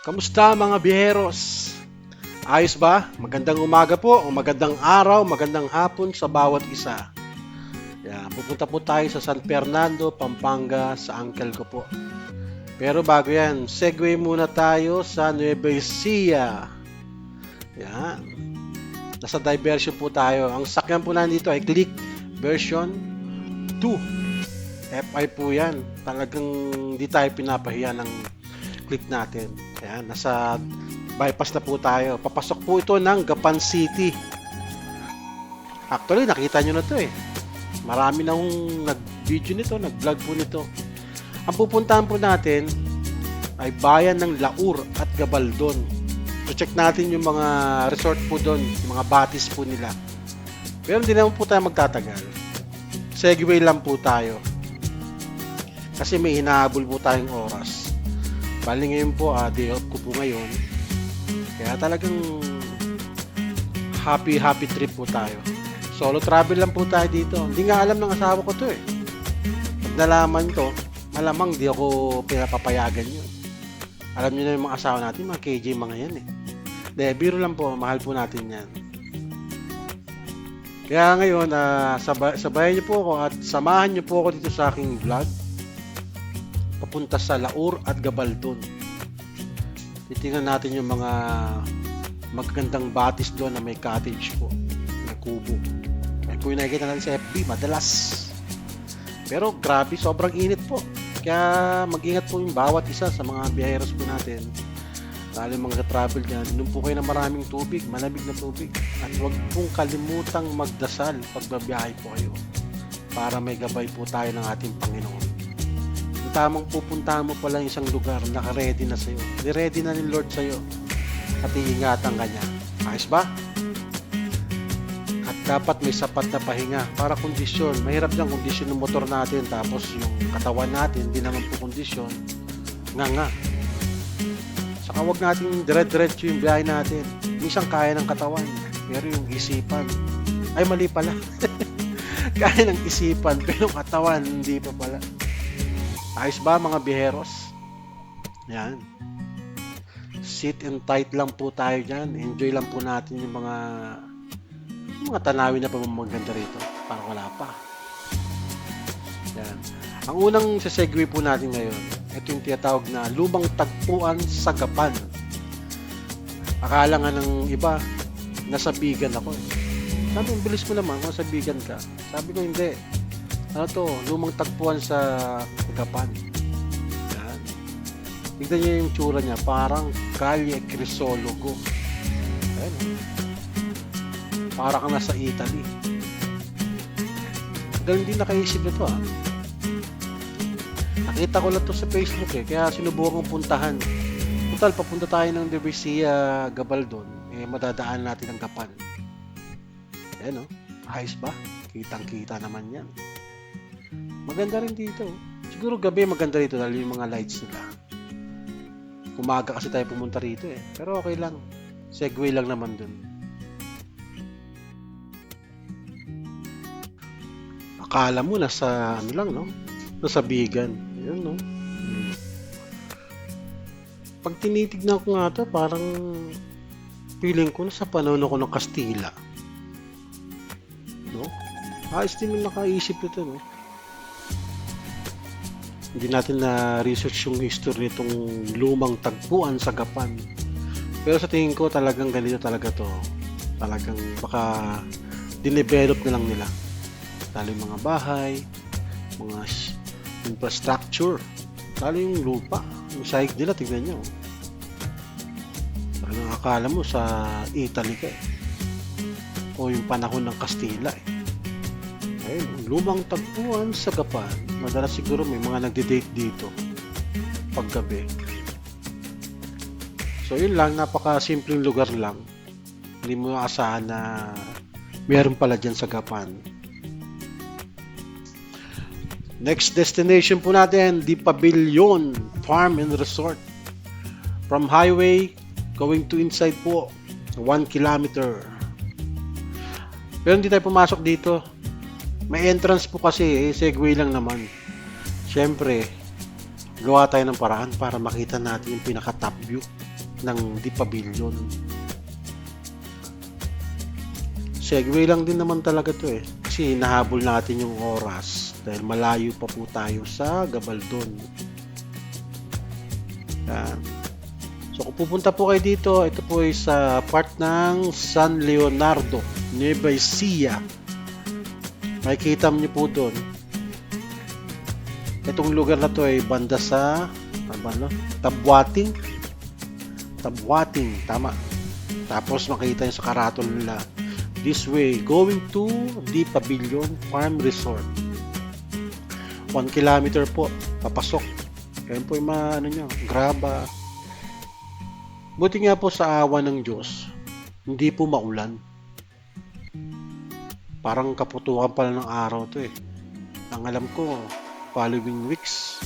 Kamusta mga biyeros? Ayos ba? Magandang umaga po, o magandang araw, magandang hapon sa bawat isa. Yan, pupunta po tayo sa San Fernando, Pampanga sa uncle ko po. Pero bago yan, segue muna tayo sa Nueva Ecija. Yan. Nasa diversion po tayo. Ang sakyan po nandito ay Click version 2. FI po yan. Talagang di tayo pinapahiya ng Click natin. Ayan, nasa bypass na po tayo. Papasok po ito ng Gapan City. Actually, nakita nyo na to eh. Marami na hong nag-video nito, nag-vlog po nito. Ang pupuntahan po natin ay bayan ng Laur at Gabaldon. So check natin yung mga resort po doon, yung mga batis po nila. Pero hindi naman po tayo magtatagal. Segway lang po tayo. Kasi may hinahabol po tayong oras. Bali ngayon po, day off ko po ngayon. Kaya talagang happy trip po tayo. Solo travel lang po tayo dito. Hindi nga alam ng asawa ko to eh. Pag nalaman to, malamang di ako pinapapayagan yun. Alam niyo na yung mga asawa natin, mga KJ mga yan eh. De, biro lang po, mahal po natin yan. Kaya ngayon, sabayan niyo po ako at samahan niyo po ako dito sa aking vlog. Papunta sa Laur at Gabaldon. Titingnan natin yung mga magagandang batis doon na may cottage po, may kubo. Yan po yung nakikita natin sa FB madalas. Pero grabe, sobrang init po. Kaya mag-ingat po yung bawat isa sa mga biyaheros po natin. Lalo yung mga travel dyan, inom po kayo ng maraming tubig, malamig na tubig. At huwag pong kalimutang magdasal pag babiyahe po kayo. Para may gabay po tayo ng ating Panginoon. Tamang pupuntahan mo pala isang lugar, naka-ready na sa'yo. Ready na ni Lord sa'yo. At iingatan ka niya. Ayos ba? At dapat may sapat na pahinga para kondisyon. Mahirap lang kondisyon ng motor natin tapos yung katawan natin, hindi naman po kondisyon. Nga. Saka huwag natin dire-diretso yung biyahe natin. Minsan kaya ng katawan, pero yung isipan, ay mali pala. Kaya ng isipan, pero katawan, hindi pa pala. Ayos ba mga biheros? Yan. Sit and tight lang po tayo dyan. Enjoy lang po natin yung mga tanawin na pamamaganda rito. Parang wala pa. Yan. Ang unang sasegue po natin ngayon, ito yung tinatawag na lumang tagpuan sa Gapan. Akala nga ng iba, nasabigan ako eh. Sabi, bilis mo naman kung nasabigan ka. Sabi ko hindi. Ano to, lumang tagpuan sa Gapan. Yan. Tignan niyo yung tsura niya, parang Calle Crisologo. Ayan. Para kang nasa Italy. Dahil hindi nakaisip nito ah. Nakita ko lang to sa Facebook eh, kaya sinubukan kong puntahan. Total, papunta tayo ng Divisia Gabaldon, eh madadaan natin ang Gapan. Ayan oh, ayos ba? Kitang-kita naman yan. Maganda rin dito. Siguro gabi maganda rito dahil yung mga lights nila. Umaga kasi tayo pumunta rito eh. Pero okay lang. Segway lang naman dun. Akala mo nasa ano lang no? Nasa Bigan. Ayun no? Pag tinitignan ko nga to, parang feeling ko nasa panahon ako ng Kastila. No? Ayos din yung nakaisip nito no? Hindi natin na-research yung history nitong lumang tagpuan sa Gapan. Pero sa tingin ko talagang ganito talaga to. Talagang baka dinevelop na lang nila. Lalo yung mga bahay, mga infrastructure, lalo yung lupa. Yung sahig nila, tignan nyo. Parang akala mo sa Italy ka eh. O yung panahon ng Kastila eh. Ayun, lumang tagpuan sa Gapan. Madalas siguro may mga nagde-date dito paggabi. So yun lang, napaka-simpleng lugar lang. Hindi mo asahan na meron pala dyan sa Gapan. Next destination po natin, the Pavilion Farm and Resort. From highway, going to inside po, 1 kilometer. Pero hindi tayo pumasok dito. May entrance po kasi eh, segway lang naman. Siyempre, gawa tayo ng paraan para makita natin yung pinaka top view. ng Di Pavilion. Segway lang din naman talaga to eh. Kasi nahabol natin yung oras dahil malayo pa po tayo sa Gabaldon. Yan. So kung pupunta po kayo dito, ito po ay sa part ng San Leonardo, Nueva Ecija. Makikita niyo po doon. Itong lugar na to ay banda sa Tabuating. Tabuating, tama. Tapos makita niyo sa karatol nila. This way, going to Di Pavilion Farm Resort. 1 kilometer po, papasok. Yan po yung graba. Buti nga po sa awa ng Diyos, hindi po maulan. Parang kaputukan pala ng araw to eh. Ang alam ko, following weeks,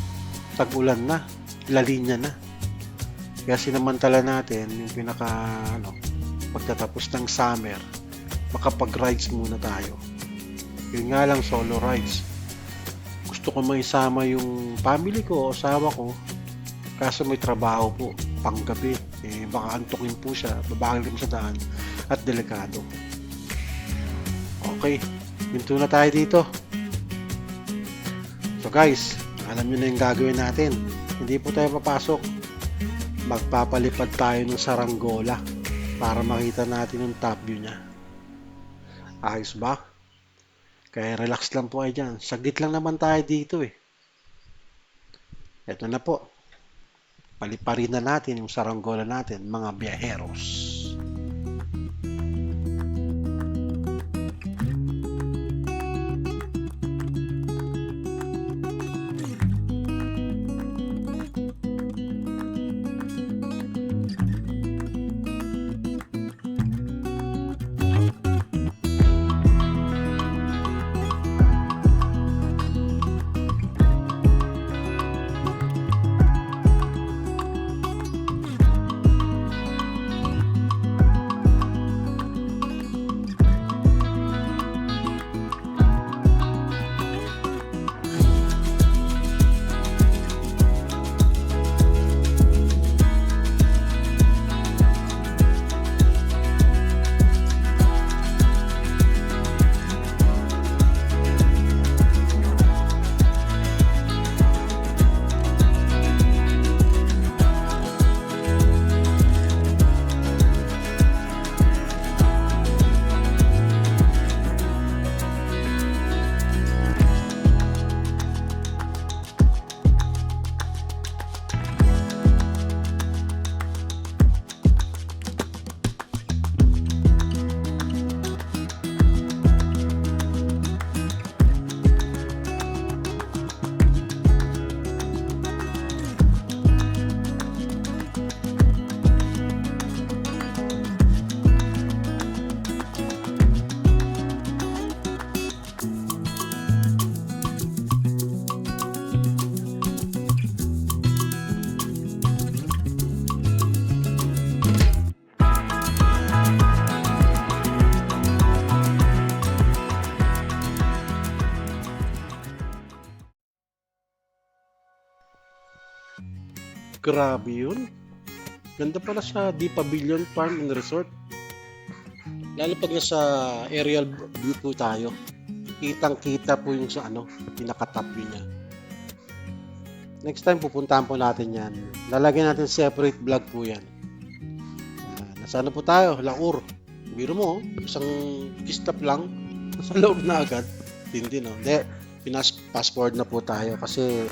tag-ulan na, La Niña na. Kaya sinamantala natin yung pagtatapos ng summer, makapag-rides muna tayo. Yun nga lang, solo rides. Gusto ko maisama yung family ko o asawa ko, kaso may trabaho po, panggabi. Baka antukin po siya, babagal sa daan, at delikado. Okay, minto na tayo dito. So guys, alam nyo na yung gagawin natin. Hindi po tayo papasok. Magpapalipad tayo ng saranggola para makita natin yung top view niya. Ayos ba? Kaya relax lang po kayo dyan. Saglit lang naman tayo dito eh. Ito na po. Paliparin na natin yung saranggola natin, mga biyaheros. Grabe yun. Ganda pala sa Di Pavilion Farm and Resort. Lalo pag nasa aerial view po tayo. Kitang-kita po yung sa pinaka-top view niya. Next time pupuntahan po natin yan. Lalagyan natin separate vlog po yan. Nasa po tayo? Laur. Biro mo, isang stop lang. Sa loob na agad. Hindi no. Hindi. Fast forward na po tayo kasi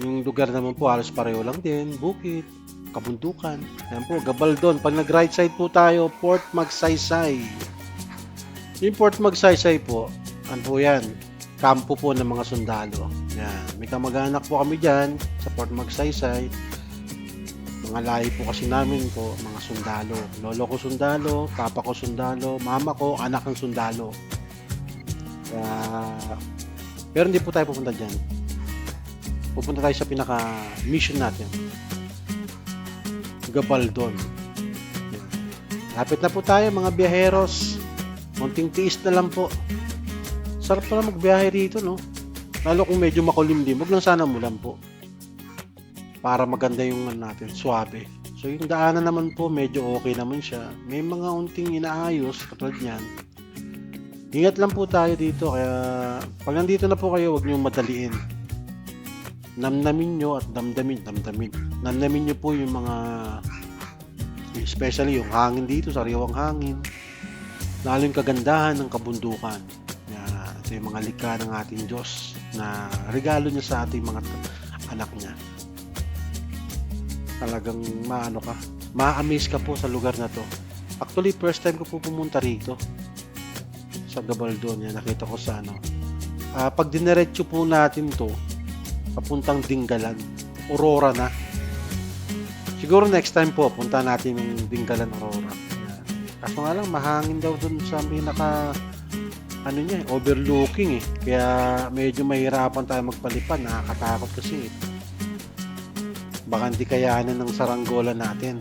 yung lugar naman po halos pareho lang din. Bukid, kabundukan. Ayan po, Gabaldon. Pag nag-right side po tayo, Port Magsaysay. Yung Port Magsaysay po, ano po yan? Kampo po ng mga sundalo. Yan. May kamag-anak po kami dyan sa Port Magsaysay. Mga lahi po kasi namin po, mga sundalo. Lolo ko sundalo, papa ko sundalo, mama ko, anak ng sundalo. Pero hindi po tayo pupunta dyan. Pupunta tayo sa pinaka-mission natin. Gabaldon. Lapit na po tayo mga biyaheros. Konting tiis na lang po. Sarap pala magbiyahe dito, no? Lalo kung medyo makulimlim, huwag lang sana mulan po. Para maganda yung natin, suabe. So yung daanan naman po medyo okay naman siya. May mga unting inaayos katulad niyan. Ingat lang po tayo dito, kaya pag nandito na po kayo, huwag niyong madaliin. Namnamin nyo at damdamin. Namnamin nyo po yung mga, especially yung hangin dito, sariwang hangin. Lalo yung kagandahan ng kabundukan. Ito yung mga likha ng ating Diyos na regalo niya sa ating mga anak niya. Talagang ma-amaze ka po sa lugar na to. Actually, first time ko po pumunta rito sa Gabaldon. Yan, nakita ko sa pag dinerecho po natin to papuntang Dingalan, Aurora na. Siguro next time po punta natin yung Dingalan, Aurora. Yan. Kaso nga lang mahangin daw dun sa pinaka overlooking eh. Kaya medyo mahirapan tayo magpalipad, nakakatakot kasi eh. Baka hindi kayanan ng saranggola natin.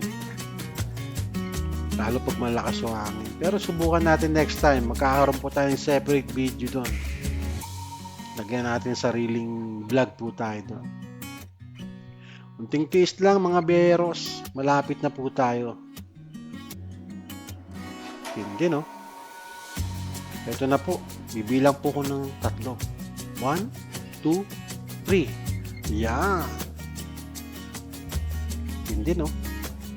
Lalo pag malakas yung hangin. Pero subukan natin next time. Magkakaroon po tayong separate video doon. Lagyan natin sariling vlog po tayo doon. Unting taste lang mga beros. Malapit na po tayo. Hindi no? Ito na po. Bibilang po ko ng 3. 1, 2, 3. Yan. Hindi no?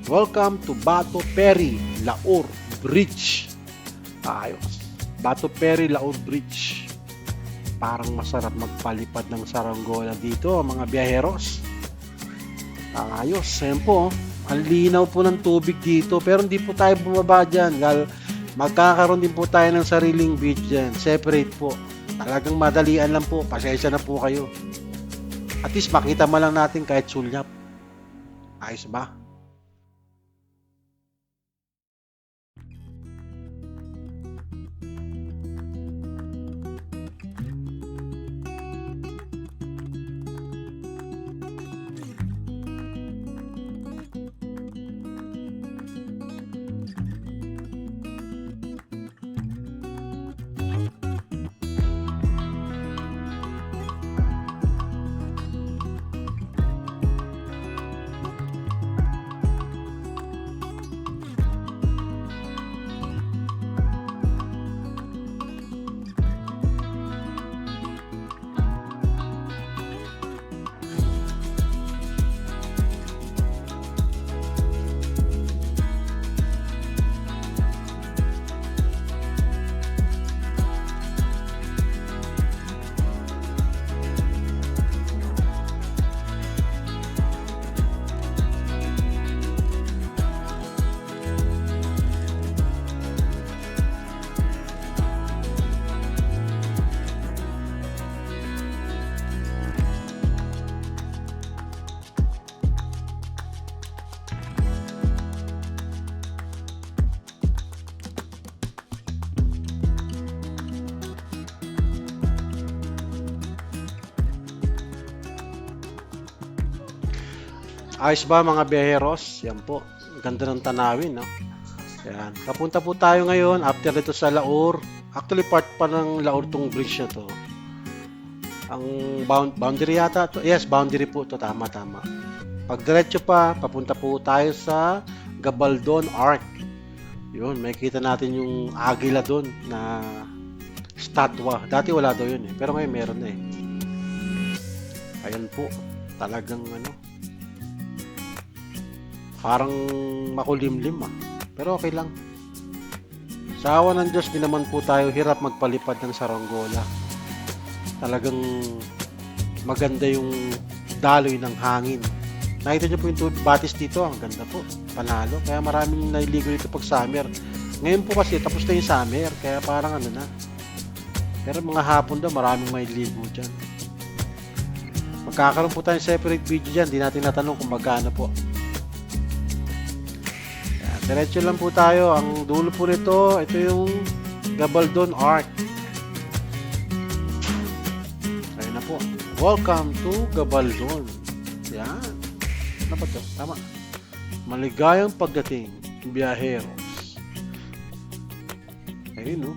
Welcome to Bato Perry, Laur Bridge. Ayos. Bato Perry, Laur Bridge. Parang masarap magpalipad ng saranggola dito, mga biyaheros. Ayos. Ayan po. Ang linaw po ng tubig dito. Pero hindi po tayo bumaba dyan. Magkakaroon din po tayo ng sariling beach dyan. Separate po. Talagang madalian lang po. Pasensya na po kayo. At least makita mo lang natin kahit sulyap. Ayos ba? Ayos ba mga biyaheros? Yan po. Ganda ng tanawin, no? Yan. Papunta po tayo ngayon after dito sa Laur. Actually, part pa ng Laur tong bridge na to. Ang boundary yata to. Yes, boundary po to. Tama. Pag diretso pa, papunta po tayo sa Gabaldon Arc. Yun, may kita natin yung agila doon na statwa. Dati wala daw yun eh. Pero ngayon meron na eh. Ayan po. Talagang parang makulimlim ah. Pero okay lang. Sa awa ng Diyos, di naman po tayo hirap magpalipad ng saranggola. Talagang maganda yung daloy ng hangin. Nakita niyo po yung batis dito, ang ganda po. Panalo. Kaya maraming naliligo dito pag summer. Ngayon po kasi tapos na yung summer, kaya parang na. Pero mga hapon daw, maraming maliligo dyan. Magkakaroon po tayong separate video dyan. Di natin natanong kung magkano po. Diretso lang po tayo. Ang dulo po nito, ito yung Gabaldon Arc. Ayun na po. Welcome to Gabaldon. Yan. Ano ba ito? Tama. Maligayang pagdating, biyaheros. Ayun, no?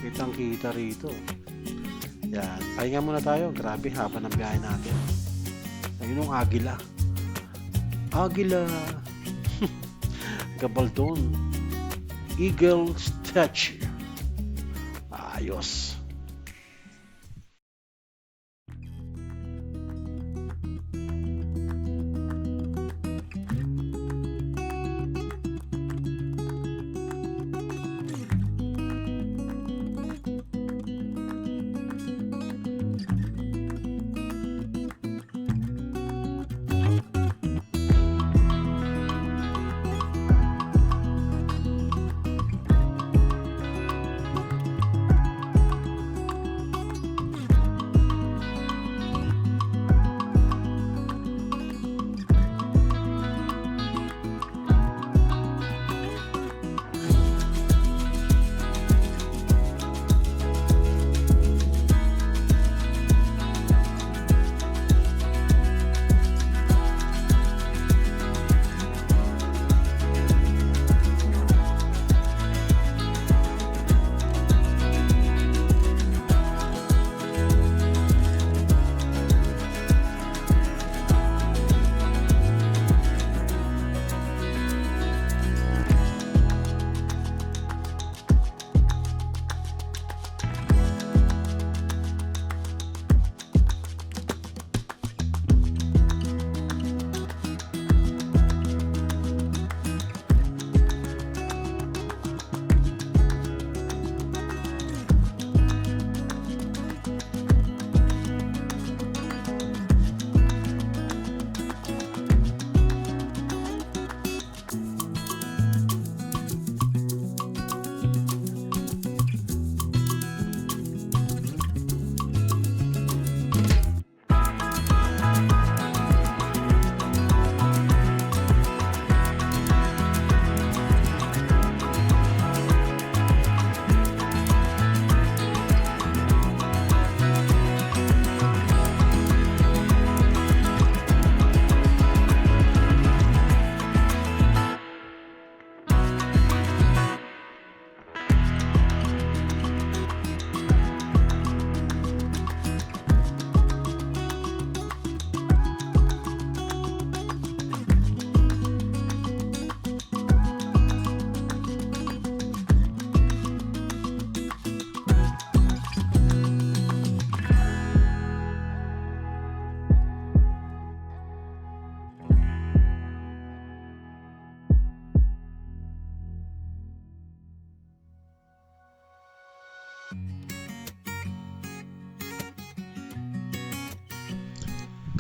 Kitang-kita rito. Yan. Pahinga muna tayo. Grabe, haba ng biyahe natin. Ayun yung agila. Agila. Gabaldon. Eagle statue. Ayos.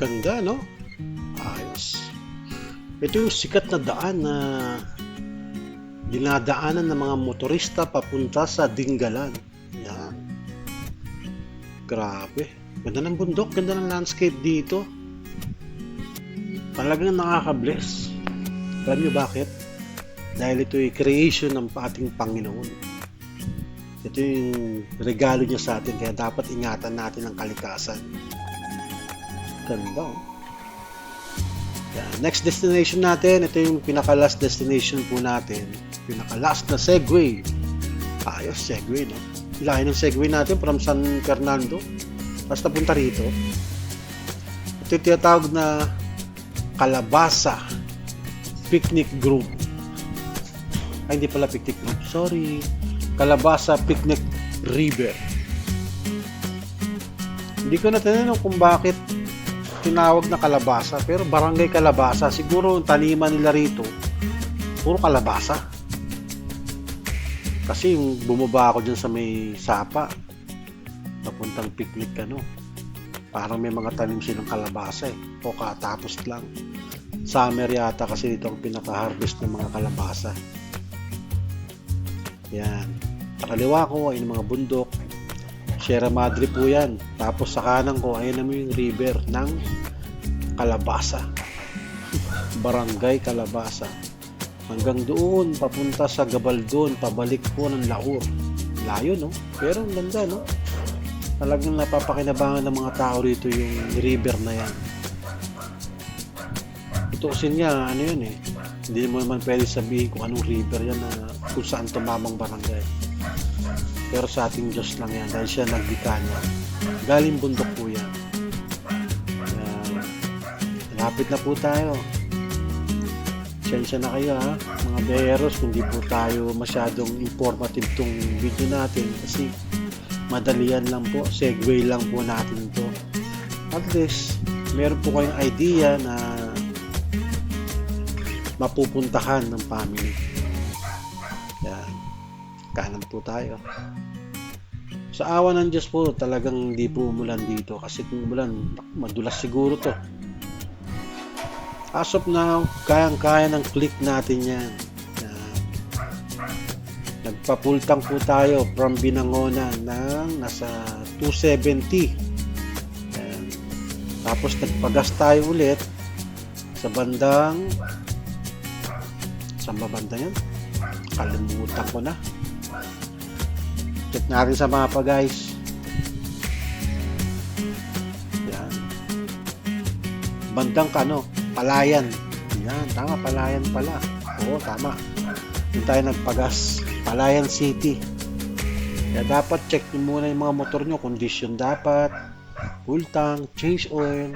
Ganda, no? Ayos. Ito yung sikat na daan na dinadaanan ng mga motorista papunta sa Dingalan. Yan. Grabe. Ganda ng bundok, ganda ng landscape dito. Talagang nakaka-bless. Alam nyo bakit? Dahil ito ay creation ng ating Panginoon. Ito yung regalo niya sa atin, kaya dapat ingatan natin ang kalikasan. Ganda. Yeah. Next destination natin, ito yung pinaka-last destination po natin. Pinaka-last na Segway. Ayos, Segway, no? Ilahin ng Segway natin from San Fernando. Tapos napunta rito. Ito yung tinatawag na Calabasa Picnic Group. Ay, hindi pala picnic group. Sorry. Calabasa Picnic River. Hindi ko na tinanong kung bakit tinawag na kalabasa, pero barangay Kalabasa. Siguro ang taniman nila rito puro kalabasa. Kasi yung bumaba ako dyan sa may sapa papuntang picnic, parang may mga tanim silang kalabasa o katapos lang. Summer yata kasi dito ang pinaka-harvest ng mga kalabasa. Yan. Sa kaliwa ko ay mga bundok, Sierra Madre po yan. Tapos sa kanan ko, ayun naman yung river ng Calabasa. Barangay Calabasa. Hanggang doon, papunta sa Gabaldon, pabalik po ng Laur. Layo, no? Pero ang ganda, no? Talagang napapakinabangan ng mga tao rito yung river na yan. Tutusin niya, ano yun eh. Hindi mo naman pwede sabihin kung anong river yan na kung saan tumamang barangay. Pero sa ating Diyos lang yan dahil siya nagdika niya. Galing bundok po yan. Lapit na po tayo. Sensya na kayo ha, mga mga beyeros, kung di po tayo masyadong informative tong video natin kasi madalian lang po, segue lang po natin to. At least meron po kayong idea na mapupuntahan ng family. Yan, kanan po tayo. Sa awa ng Diyos po, talagang hindi po umulan dito kasi kung umulan, madulas siguro to. As of now, kayang-kaya ng click natin yan. Nagpapultang po tayo from Binangonan ng nasa 270. Yan. Tapos nagpagas tayo ulit sa bandang, saan ba banda yan? Kalimutan ko na. Check natin sa mapa, guys. Yan. Bandang Palayan. Yan, tama, Palayan pala. Oo, tama. Doon tayo nagpagas. Palayan City. Kaya dapat check nyo muna yung mga motor nyo. Condition dapat. Full tank, change oil.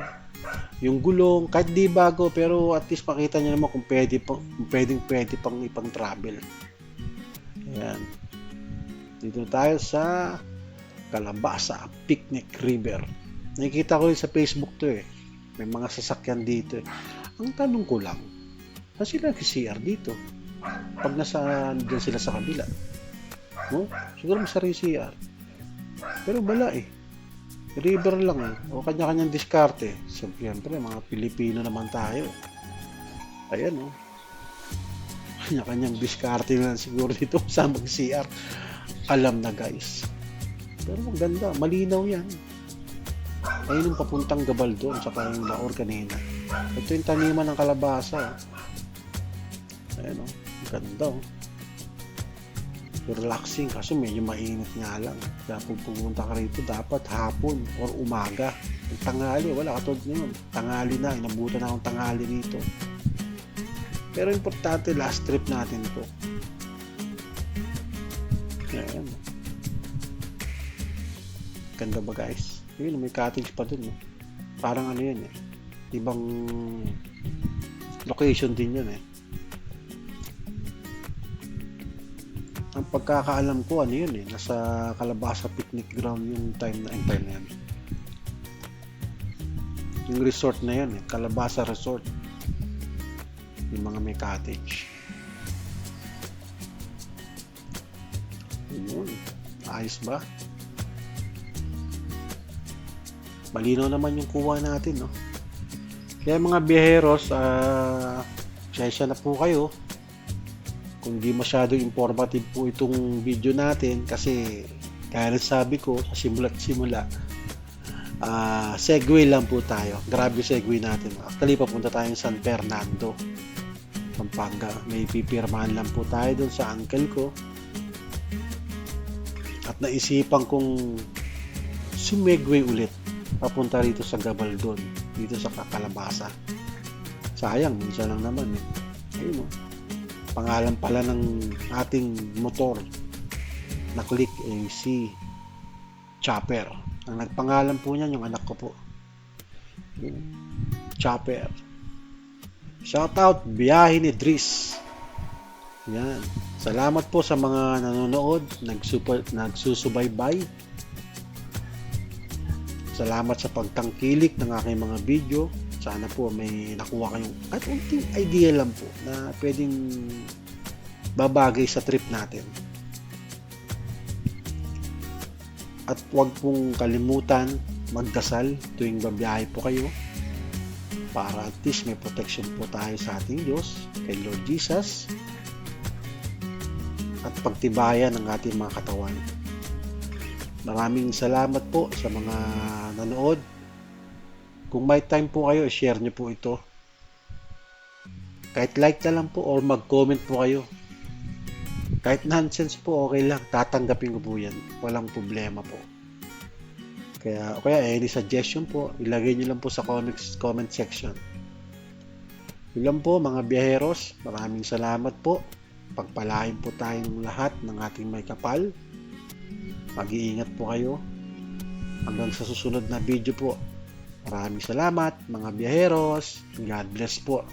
Yung gulong, kahit di bago, pero at least makita nyo naman kung pwede pang ipang travel. Ayan. Dito tayo sa Calabasa Picnic River. Nakikita ko yun sa Facebook to eh. May mga sasakyan dito eh. Ang tanong ko lang, saan sila nag-CR dito? Pag dyan sila sa kabila. No? Siguro masari CR. Pero wala eh. River lang eh. O kanya-kanyang diskarte. So, siyempre, mga Pilipino naman tayo. Ayan o. Kanya-kanyang diskarte na siguro dito sa mag-CR. Alam na guys. Pero maganda. Malinaw yan. Ayun yung papuntang Gabaldon saka yung Laor kanina. Ito yung taniman ng kalabasa. Ayan o. Ganda o. Relaxing kasi medyo mainit nga lang. Kaya kung pumunta ka rito dapat hapon or umaga. Yung tanghali, wala katulad ngayon. Tanghali na, inabutan na akong tanghali rito. Pero importante, last trip natin ito. Ayan. Ganda ba guys? Yun, may cottage pa dun. Eh. Parang ano yun eh. Ibang location din yun eh. Ang pagkakaalam ko, ano yun eh. Nasa Calabasa Picnic Ground yung time na yan. Yung resort na yun eh. Calabasa Resort. Yung mga may cottage. Yun. Ayos ba? Malinaw naman yung kuha natin, no? Kaya mga biyeheros, siyasya na po kayo. Kung di masyado informative po itong video natin kasi kaya rin sabi ko sa simula segue lang po tayo. Grabe segue natin. Actually, papunta tayo sa San Fernando, Pampanga. May pipirmahan lang po tayo dun sa uncle ko. At naisipan kong sumegway ulit papunta rito sa Gabaldon, dito sa Calabasa. Sayang, minsan lang naman eh. Ayun o. Pangalan pala ng ating motor na Click AC Chopper. Ang nagpangalan po niyan, yung anak ko po. Chopper. Shoutout, biyahe ni Dris. Yan. Salamat po sa mga nanonood, nagsusubaybay. Salamat sa pagtangkilik ng aking mga video. Sana po may nakuha kayong at unting idea lang po na pwedeng babagay sa trip natin. At huwag pong kalimutan magdasal tuwing babiyahe po kayo para at least may protection po tayo sa ating Diyos, kay Lord Jesus, at pagtibayan ng ating mga katawan. Maraming salamat po sa mga nanood. Kung may time po kayo, share nyo po ito. Kahit like na lang po or mag-comment po kayo. Kahit nonsense po, okay lang. Tatanggapin ko po yan. Walang problema po. Kaya any suggestion po, ilagay nyo lang po sa comment section. Yun lang po mga biyaheros. Maraming salamat po. Pagpalain po tayong lahat ng ating may kapal. Mag-iingat po kayo. Hanggang sa susunod na video po. Maraming salamat mga biyaheros. God bless po.